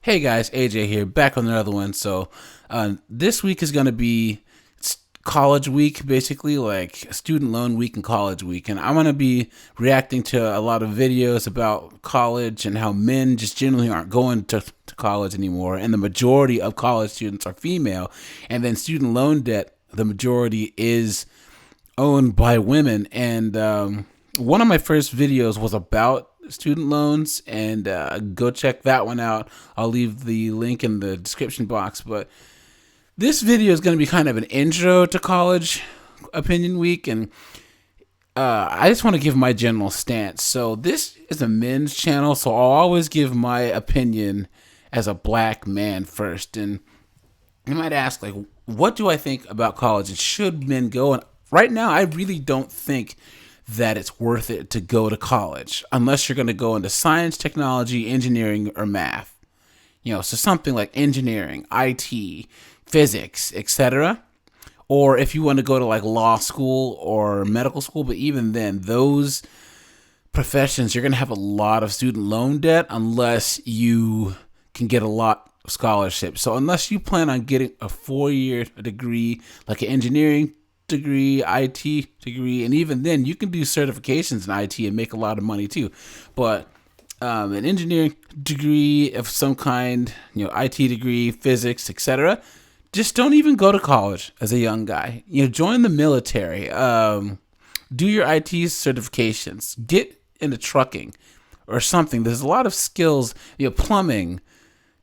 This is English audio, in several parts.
Hey guys, AJ here, back on another one. This week is going to be college week, basically, like student loan week and college week. And I'm going to be reacting to a lot of videos about college and how men just generally aren't going to college anymore. And the majority of college students are female. And then student loan debt, the majority is owned by women. And one of my first videos was about student loans, and go check that one out. I'll leave the link in the description box. But this video is going to be kind of an intro to college opinion week, and I just want to give my general stance. So this is a men's channel, so I'll always give my opinion as a black man first. And you might ask, like, what do I think about college and should men go? And right now, I really don't think that it's worth it to go to college unless you're going to go into science, technology, engineering, or math. So something like engineering, IT, physics, etc. Or if you want to go to like law school or medical school, but even then, those professions, you're going to have a lot of student loan debt unless you can get a lot of scholarships. So unless you plan on getting a 4-year degree, like an engineering degree, IT degree, and even then you can do certifications in IT and make a lot of money too. But an engineering degree of some kind, IT degree, physics, etc. Just don't even go to college as a young guy. Join the military. Do your IT certifications. Get into trucking or something. There's a lot of skills. Plumbing,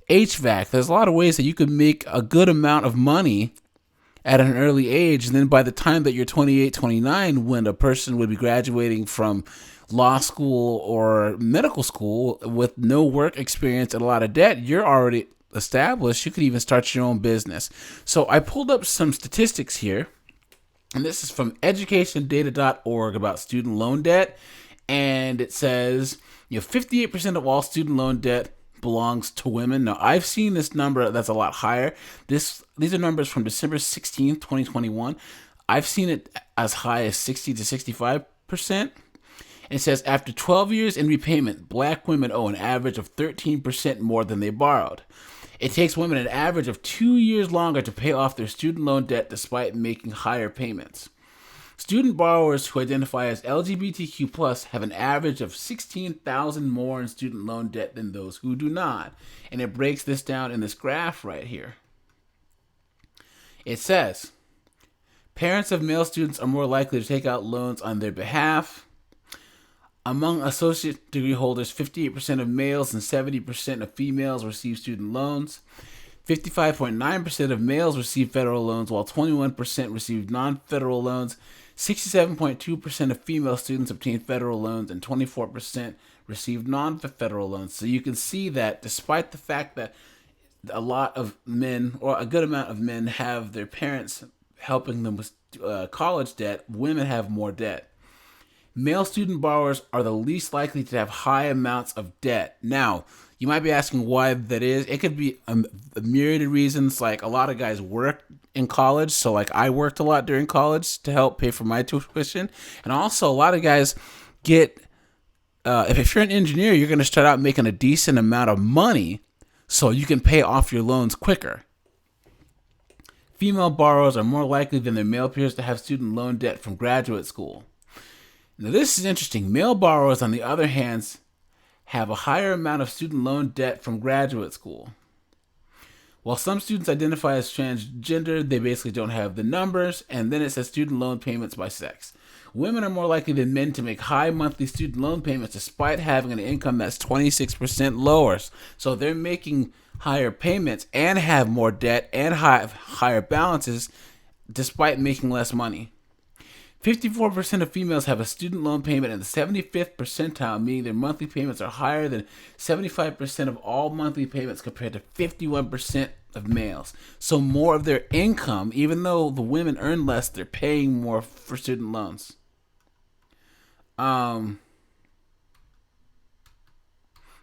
HVAC. There's a lot of ways that you could make a good amount of money at an early age. And then by the time that you're 28, 29, when a person would be graduating from law school or medical school with no work experience and a lot of debt, you're already established. You could even start your own business. So I pulled up some statistics here, and this is from educationdata.org about student loan debt. And it says, 58% of all student loan debt belongs to women. Now, I've seen this number that's a lot higher. These are numbers from December 16th, 2021. I've seen it as high as 60 to 65%. It says after 12 years in repayment, black women owe an average of 13% more than they borrowed. It takes women an average of 2 years longer to pay off their student loan debt despite making higher payments. Student borrowers who identify as LGBTQ+ have an average of $16,000 more in student loan debt than those who do not. And it breaks this down in this graph right here. It says, parents of male students are more likely to take out loans on their behalf. Among associate degree holders, 58% of males and 70% of females receive student loans. 55.9% of males receive federal loans, while 21% receive non-federal loans. 67.2% of female students obtain federal loans, and 24% receive non-federal loans. So you can see that despite the fact that a lot of men, or a good amount of men, have their parents helping them with college debt, women have more debt. Male student borrowers are the least likely to have high amounts of debt. Now, you might be asking why that is. It could be a myriad of reasons. Like, a lot of guys work in college. So, like, I worked a lot during college to help pay for my tuition. And also, a lot of guys get, if you're an engineer, you're going to start out making a decent amount of money so you can pay off your loans quicker. Female borrowers are more likely than their male peers to have student loan debt from graduate school. Now, this is interesting. Male borrowers, on the other hand, have a higher amount of student loan debt from graduate school. While some students identify as transgender, they basically don't have the numbers. And then it says student loan payments by sex. Women are more likely than men to make high monthly student loan payments despite having an income that's 26% lower. So they're making higher payments and have more debt and higher balances despite making less money. 54% of females have a student loan payment in the 75th percentile, meaning their monthly payments are higher than 75% of all monthly payments compared to 51% of males. So more of their income, even though the women earn less, they're paying more for student loans. And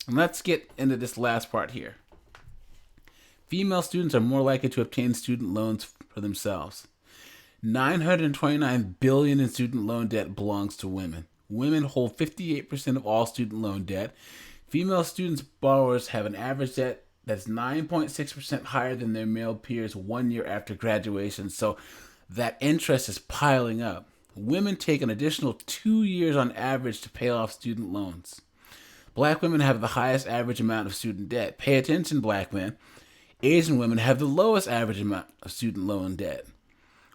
let's get into this last part here. Female students are more likely to obtain student loans for themselves. $929 billion in student loan debt belongs to women. Women hold 58% of all student loan debt. Female students borrowers have an average debt That's 9.6% higher than their male peers 1 year after graduation. So that interest is piling up. Women take an additional 2 years on average to pay off student loans. Black women have the highest average amount of student debt. Pay attention, black men. Asian women have the lowest average amount of student loan debt.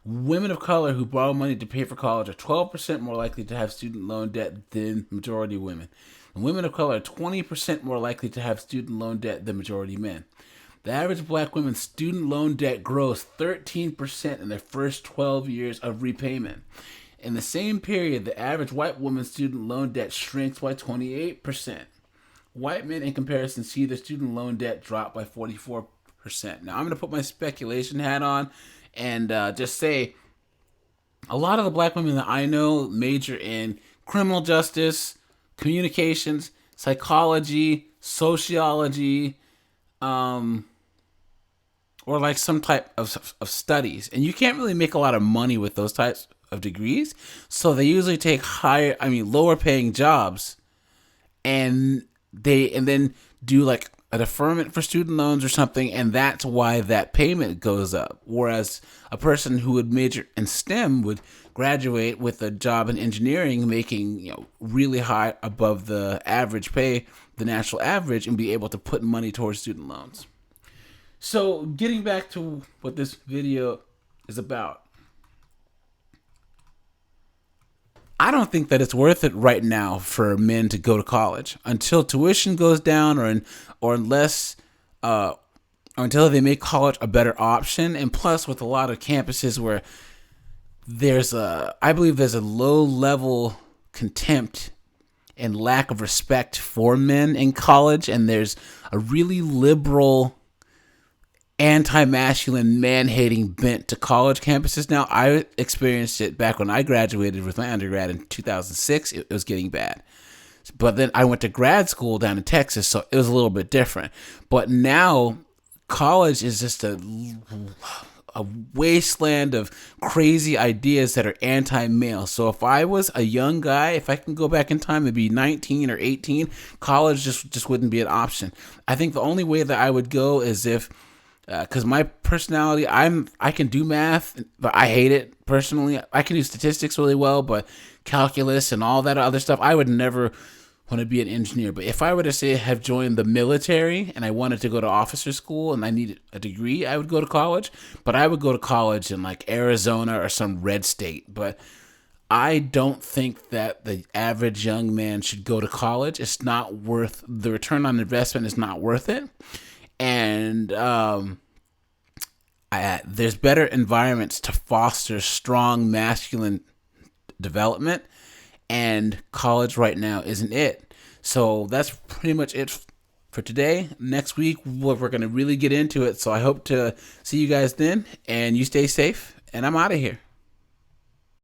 Women of color who borrow money to pay for college are 12% more likely to have student loan debt than majority women. And women of color are 20% more likely to have student loan debt than majority men. The average black woman's student loan debt grows 13% in their first 12 years of repayment. In the same period, the average white woman's student loan debt shrinks by 28%. White men, in comparison, see their student loan debt drop by 44%. Now, I'm going to put my speculation hat on and just say a lot of the black women that I know major in criminal justice, communications, psychology, sociology, or like some type of studies. And you can't really make a lot of money with those types of degrees. So they usually take lower paying jobs and then do like a deferment for student loans or something, and that's why that payment goes up. Whereas a person who would major in STEM would graduate with a job in engineering, making really high above the average pay, the national average, and be able to put money towards student loans. So getting back to what this video is about, I don't think that it's worth it right now for men to go to college until tuition goes down, or until they make college a better option. And plus, with a lot of campuses where I believe there's a low level contempt and lack of respect for men in college, and there's a really liberal, anti-masculine, man-hating bent to college campuses now. I experienced it back when I graduated with my undergrad in 2006. It was getting bad. But then I went to grad school down in Texas, so it was a little bit different. But now college is just a wasteland of crazy ideas that are anti-male. So if I was a young guy, if I can go back in time, it'd be 19 or 18, college just wouldn't be an option. I think the only way that I would go is if because my personality, I can do math, but I hate it personally. I can do statistics really well, but calculus and all that other stuff, I would never want to be an engineer. But if I were to say have joined the military and I wanted to go to officer school and I needed a degree, I would go to college. But I would go to college in like Arizona or some red state. But I don't think that the average young man should go to college. It's not worth the return on investment. Is not worth it. And there's better environments to foster strong masculine development, and college right now isn't it. So that's pretty much it for today. Next week, we're going to really get into it. So I hope to see you guys then, and you stay safe, and I'm out of here.